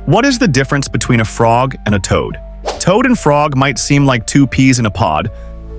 What is the difference between a frog and a toad? Toad and frog might seem like two peas in a pod,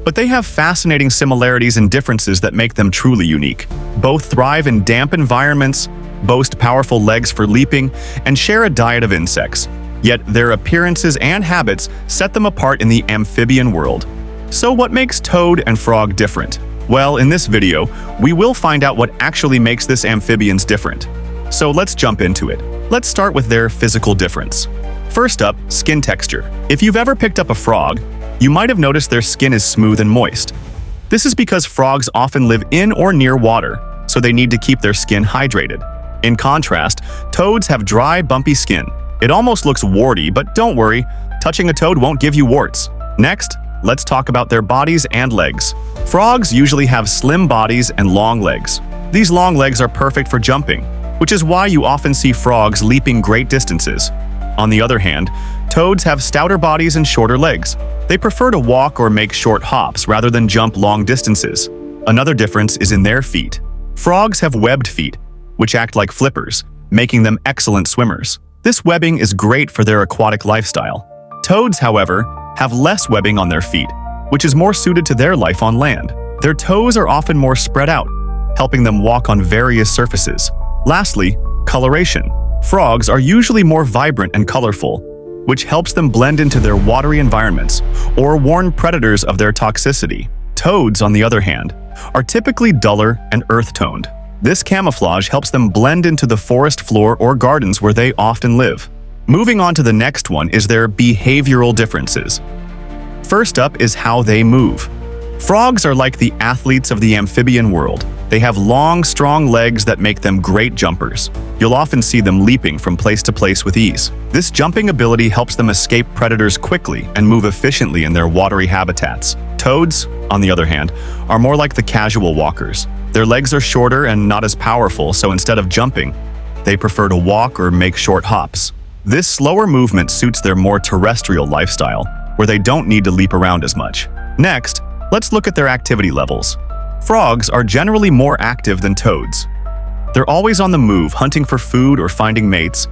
but they have fascinating similarities and differences that make them truly unique. Both thrive in damp environments, boast powerful legs for leaping, and share a diet of insects. Yet their appearances and habits set them apart in the amphibian world. So what makes toad and frog different? Well, in this video, we will find out what actually makes this amphibians different. So let's jump into it. Let's start with their physical difference. First up, skin texture. If you've ever picked up a frog, you might have noticed their skin is smooth and moist. This is because frogs often live in or near water, so they need to keep their skin hydrated. In contrast, toads have dry, bumpy skin. It almost looks warty, but don't worry, touching a toad won't give you warts. Next, let's talk about their bodies and legs. Frogs usually have slim bodies and long legs. These long legs are perfect for jumping, which is why you often see frogs leaping great distances. On the other hand, toads have stouter bodies and shorter legs. They prefer to walk or make short hops rather than jump long distances. Another difference is in their feet. Frogs have webbed feet, which act like flippers, making them excellent swimmers. This webbing is great for their aquatic lifestyle. Toads, however, have less webbing on their feet, which is more suited to their life on land. Their toes are often more spread out, helping them walk on various surfaces. Lastly, coloration. Frogs are usually more vibrant and colorful, which helps them blend into their watery environments or warn predators of their toxicity. Toads, on the other hand, are typically duller and earth-toned. This camouflage helps them blend into the forest floor or gardens where they often live. Moving on to the next one is their behavioral differences. First up is how they move. Frogs are like the athletes of the amphibian world. They have long, strong legs that make them great jumpers. You'll often see them leaping from place to place with ease. This jumping ability helps them escape predators quickly and move efficiently in their watery habitats. Toads, on the other hand, are more like the casual walkers. Their legs are shorter and not as powerful, so instead of jumping, they prefer to walk or make short hops. This slower movement suits their more terrestrial lifestyle, where they don't need to leap around as much. Next, let's look at their activity levels. Frogs are generally more active than toads. They're always on the move, hunting for food or finding mates.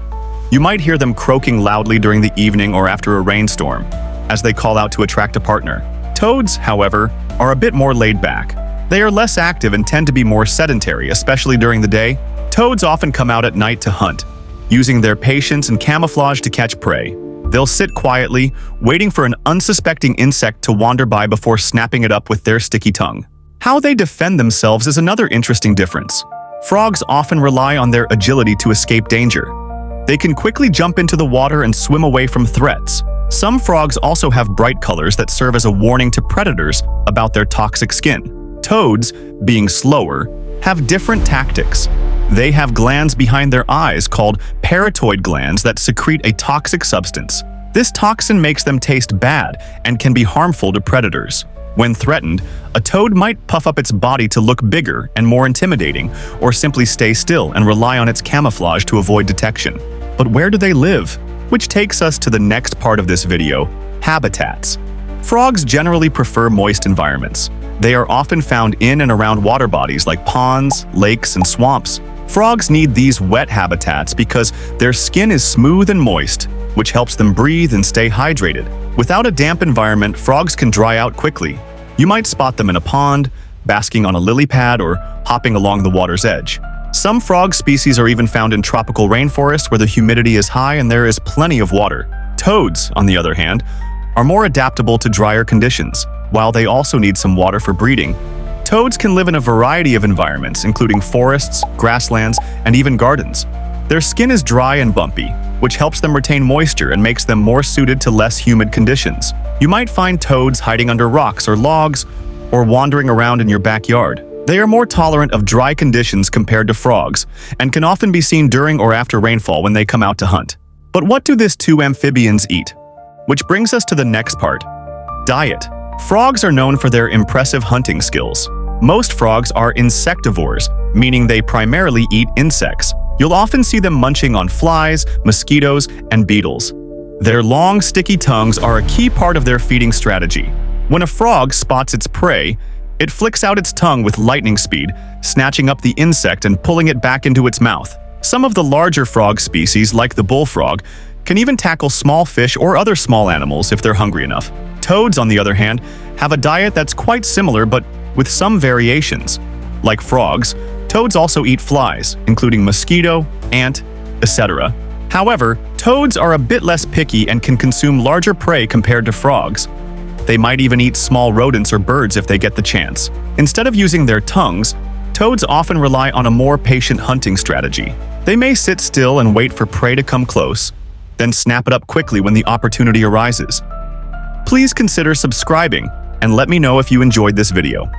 You might hear them croaking loudly during the evening or after a rainstorm, as they call out to attract a partner. Toads, however, are a bit more laid back. They are less active and tend to be more sedentary, especially during the day. Toads often come out at night to hunt, using their patience and camouflage to catch prey. They'll sit quietly, waiting for an unsuspecting insect to wander by before snapping it up with their sticky tongue. How they defend themselves is another interesting difference. Frogs often rely on their agility to escape danger. They can quickly jump into the water and swim away from threats. Some frogs also have bright colors that serve as a warning to predators about their toxic skin. Toads, being slower, have different tactics. They have glands behind their eyes called parotoid glands that secrete a toxic substance. This toxin makes them taste bad and can be harmful to predators. When threatened, a toad might puff up its body to look bigger and more intimidating, or simply stay still and rely on its camouflage to avoid detection. But where do they live? Which takes us to the next part of this video, habitats. Frogs generally prefer moist environments. They are often found in and around water bodies like ponds, lakes, and swamps. Frogs need these wet habitats because their skin is smooth and moist, which helps them breathe and stay hydrated. Without a damp environment, frogs can dry out quickly. You might spot them in a pond, basking on a lily pad, or hopping along the water's edge. Some frog species are even found in tropical rainforests where the humidity is high and there is plenty of water. Toads, on the other hand, are more adaptable to drier conditions. While they also need some water for breeding, toads can live in a variety of environments, including forests, grasslands, and even gardens. Their skin is dry and bumpy, which helps them retain moisture and makes them more suited to less humid conditions. You might find toads hiding under rocks or logs, or wandering around in your backyard. They are more tolerant of dry conditions compared to frogs, and can often be seen during or after rainfall when they come out to hunt. But what do these two amphibians eat? Which brings us to the next part, diet. Frogs are known for their impressive hunting skills. Most frogs are insectivores, meaning they primarily eat insects. You'll often see them munching on flies, mosquitoes, and beetles. Their long, sticky tongues are a key part of their feeding strategy. When a frog spots its prey, it flicks out its tongue with lightning speed, snatching up the insect and pulling it back into its mouth. Some of the larger frog species, like the bullfrog, can even tackle small fish or other small animals if they're hungry enough. Toads, on the other hand, have a diet that's quite similar but with some variations. Like frogs, toads also eat flies, including mosquito, ant, etc. However, toads are a bit less picky and can consume larger prey compared to frogs. They might even eat small rodents or birds if they get the chance. Instead of using their tongues, toads often rely on a more patient hunting strategy. They may sit still and wait for prey to come close, then snap it up quickly when the opportunity arises. Please consider subscribing and let me know if you enjoyed this video.